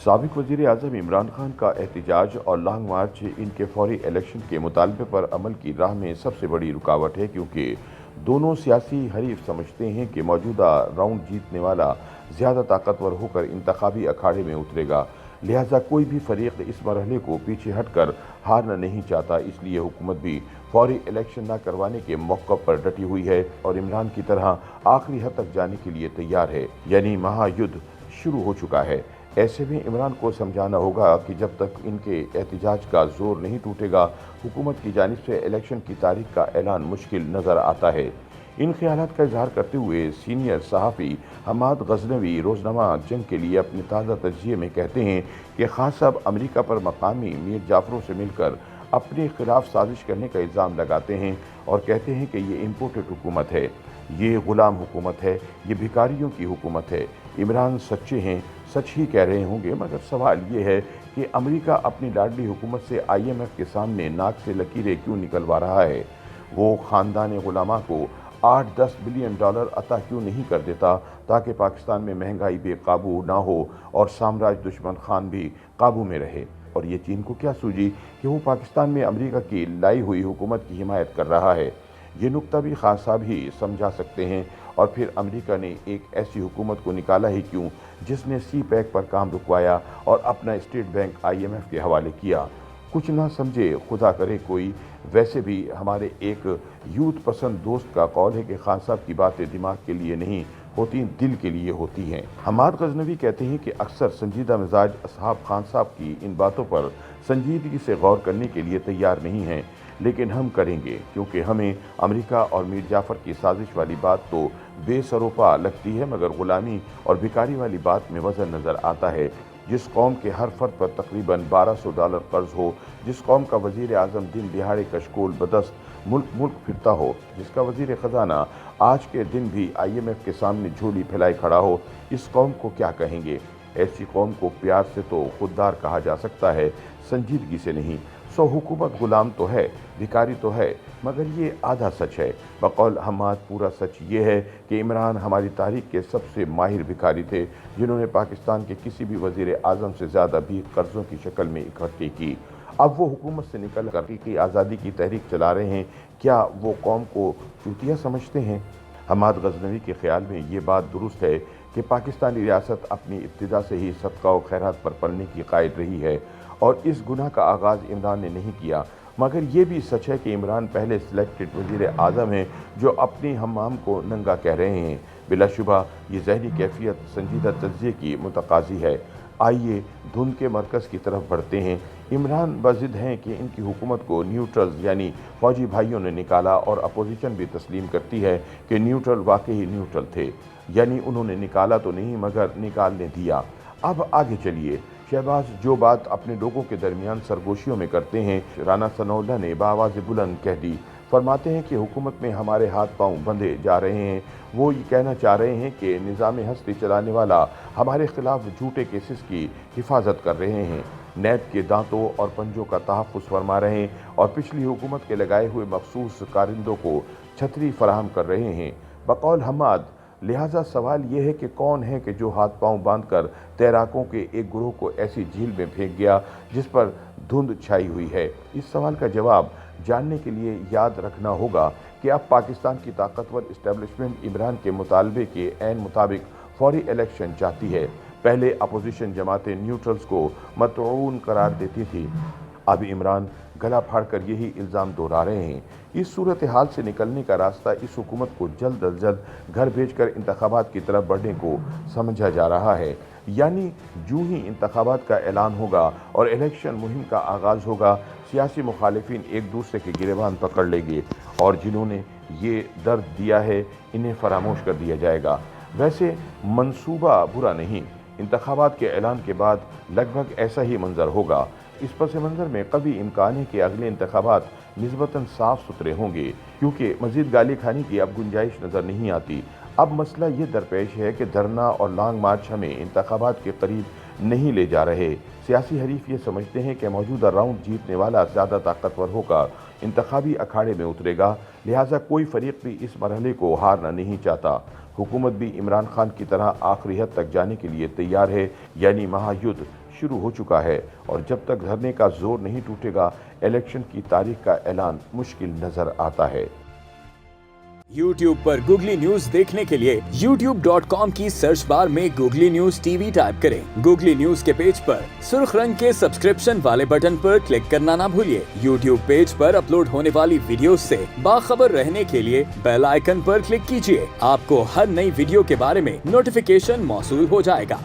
साबिक वज़ीर आज़म इमरान खान का एहतजाज और लॉन्ग मार्च इनके फौरी इलेक्शन के मुतालबे पर अमल की राह में सबसे बड़ी रुकावट है, क्योंकि दोनों सियासी हरीफ समझते हैं कि मौजूदा राउंड जीतने वाला ज़्यादा ताकतवर होकर इंतखाबी अखाड़े में उतरेगा। लिहाजा कोई भी फरीक इस मरहले को पीछे हटकर हारना नहीं चाहता। इसलिए हुकूमत भी फौरी इलेक्शन न करवाने के मौक़िफ़ पर डटी हुई है और इमरान की तरह आखिरी हद तक जाने के लिए तैयार है, यानी महायुद्ध शुरू हो चुका है। ऐसे में इमरान को समझाना होगा कि जब तक इनके एहतजाज का जोर नहीं टूटेगा, हुकूमत की जानिब से इलेक्शन की तारीख का ऐलान मुश्किल नज़र आता है। इन ख्यालात का इजहार करते हुए सीनियर सहाफ़ी हमाद गज़नवी रोज़नामा जंग के लिए अपने ताज़ा तजिए में कहते हैं कि खान साहब अमरीका पर मकामी मीर जाफ़रों से मिलकर अपने खिलाफ साजिश करने का इल्ज़ाम लगाते हैं और कहते हैं कि ये इम्पोर्टेड हुकूमत है, ये ग़ुलाम हुकूमत है, ये भिखारियों की हुकूमत है। इमरान सच्चे हैं, सच ही कह रहे होंगे, मगर सवाल ये है कि अमेरिका अपनी लाडली हुकूमत से IMF के सामने नाक से लकीरें क्यों निकलवा रहा है? वो ख़ानदान ग़ुलामा को 8-10 बिलियन डॉलर अता क्यों नहीं कर देता, ताकि पाकिस्तान में महंगाई बेकाबू ना हो और साम्राज्य दुश्मन खान भी काबू में रहे। और ये चीन को क्या सूझी कि वो पाकिस्तान में अमेरिका की लाई हुई हुकूमत की हिमायत कर रहा है। ये नुक्ता भी खान साहब ही समझा सकते हैं। और फिर अमेरिका ने एक ऐसी हुकूमत को निकाला ही क्यों जिसने CPEC पर काम रुकवाया और अपना स्टेट बैंक IMF के हवाले किया। कुछ ना समझे खुदा करे कोई। वैसे भी हमारे एक यूथ पसंद दोस्त का कौल है कि खान साहब की बातें दिमाग के लिए नहीं होती, दिल के लिए होती हैं। हमाद गज़नवी कहते हैं कि अक्सर संजीदा मिजाज असहाब खान साहब की इन बातों पर संजीदगी से गौर करने के लिए तैयार नहीं हैं, लेकिन हम करेंगे, क्योंकि हमें अमेरिका और मीर जाफ़र की साजिश वाली बात तो बेसरोपा लगती है, मगर ग़ुलामी और भिखारी वाली बात में वज़न नज़र आता है। जिस कौम के हर फर्द पर तकरीबन $1200 कर्ज हो, जिस कौम का वज़ीर आज़म दिन दिहाड़े कशकोल बदस्त मुल्क फिरता हो, जिसका वज़ीर ख़जाना आज के दिन भी IMF के सामने झोली फैलाए खड़ा हो, इस कौम को क्या कहेंगे? ऐसी कौम को प्यार से तो खुददार कहा जा सकता है, संजीदगी से नहीं। हुकूमत गुलाम तो है, भिखारी तो है, मगर ये आधा सच है। बकौल हमाद पूरा सच ये है कि इमरान हमारी तारीख के सबसे माहिर भिखारी थे, जिन्होंने पाकिस्तान के किसी भी वज़ीर आज़म से ज़्यादा भी कर्ज़ों की शक्ल में इकट्ठी की। अब वो हुकूमत से निकल कर की आज़ादी की तहरीक चला रहे हैं। क्या वो कौम को चूतिया समझते हैं? हमाद गज़नवी के ख़्याल में ये बात दुरुस्त है कि पाकिस्तानी रियासत अपनी इब्तिदा से ही सदका व खैरात पर पलने की कायद रही है और इस गुनाह का आगाज़ इमरान ने नहीं किया। मगर ये भी सच है कि इमरान पहले सिलेक्टेड वज़ीर आज़म हैं जो अपनी हमाम को नंगा कह रहे हैं। बिलाशुबा ये ज़हनी कैफियत संजीदा तज्ज़िये की मुतकाज़ी है। आइए धुंध के मरकज़ की तरफ बढ़ते हैं। इमरान बज़िद हैं कि इनकी हुकूमत को न्यूट्रल्स यानी फ़ौजी भाइयों ने निकाला और अपोजिशन भी तस्लीम करती है कि न्यूट्रल वाकई न्यूट्रल थे, यानी उन्होंने निकाला तो नहीं मगर निकालने दिया। अब आगे चलिए। शहबाज जो बात अपने लोगों के दरमियान सरगोशियों में करते हैं, राना सनाउल्लाह ने बावाज़ बुलंद कह दी। फरमाते हैं कि हुकूमत में हमारे हाथ पांव बंधे जा रहे हैं। वो ये कहना चाह रहे हैं कि निज़ाम हस्ती चलाने वाला हमारे खिलाफ झूठे केसेस की हिफाजत कर रहे हैं, नैब के दांतों और पंजों का तहफ़्फ़ुज़ फरमा रहे हैं और पिछली हुकूमत के लगाए हुए मखसूस कारिंदों को छतरी फराहम कर रहे हैं। बकौल हमाद, लिहाजा सवाल ये है कि कौन है कि जो हाथ पांव बांधकर तैराकों के एक ग्रोह को ऐसी झील में फेंक गया जिस पर धुंध छाई हुई है? इस सवाल का जवाब जानने के लिए याद रखना होगा कि अब पाकिस्तान की ताकतवर इस्टेब्लिशमेंट इमरान के मुतालबे के ऐन मुताबिक फौरी इलेक्शन चाहती है। पहले अपोजिशन जमातें न्यूट्रल्स को मतऊन करार देती थी, अब इमरान गला फाड़ कर यही इल्ज़ाम दोहरा रहे हैं। इस सूरत हाल से निकलने का रास्ता इस हुकूमत को जल्द अज जल्द घर भेजकर इंतखाबात की तरफ बढ़ने को समझा जा रहा है। यानी यूं ही इंतखाबात का ऐलान होगा और इलेक्शन मुहिम का आगाज़ होगा, सियासी मुखालिफिन एक दूसरे के गिरेबान पकड़ लेंगे और जिन्होंने ये दर्द दिया है इन्हें फरामोश कर दिया जाएगा। वैसे मंसूबा बुरा नहीं, इंतखाबात के ऐलान के बाद लगभग ऐसा ही मंजर होगा। इस पस मंज़र में कभी इम्कान है कि अगले इंतखाबात निस्बतन साफ़ सुथरे होंगे, क्योंकि मज़ीद गाली खाने की अब गुंजाइश नज़र नहीं आती। अब मसला ये दरपेश है कि धरना और लॉन्ग मार्च हमें इंतखाबात के करीब नहीं ले जा रहे। सियासी हरीफ ये समझते हैं कि मौजूदा राउंड जीतने वाला ज़्यादा ताकतवर होकर इंतखाबी अखाड़े में उतरेगा, लिहाजा कोई फरीक भी इस मरहले को हारना नहीं चाहता। हुकूमत भी इमरान खान की तरह आखिरी हद तक जाने के लिए तैयार है, यानी महायुद्ध शुरू हो चुका है और जब तक धरने का जोर नहीं टूटेगा, इलेक्शन की तारीख का ऐलान मुश्किल नजर आता है। YouTube पर गूगली न्यूज देखने के लिए youtube.com की सर्च बार में गूगली न्यूज टीवी टाइप करें। गूगली न्यूज के पेज पर सुर्ख रंग के सब्सक्रिप्शन वाले बटन पर क्लिक करना ना भूलिए। YouTube पेज पर अपलोड होने वाली वीडियोस से बाखबर रहने के लिए बेल आइकन पर क्लिक कीजिए। आपको हर नई वीडियो के बारे में नोटिफिकेशन मौसूल हो जाएगा।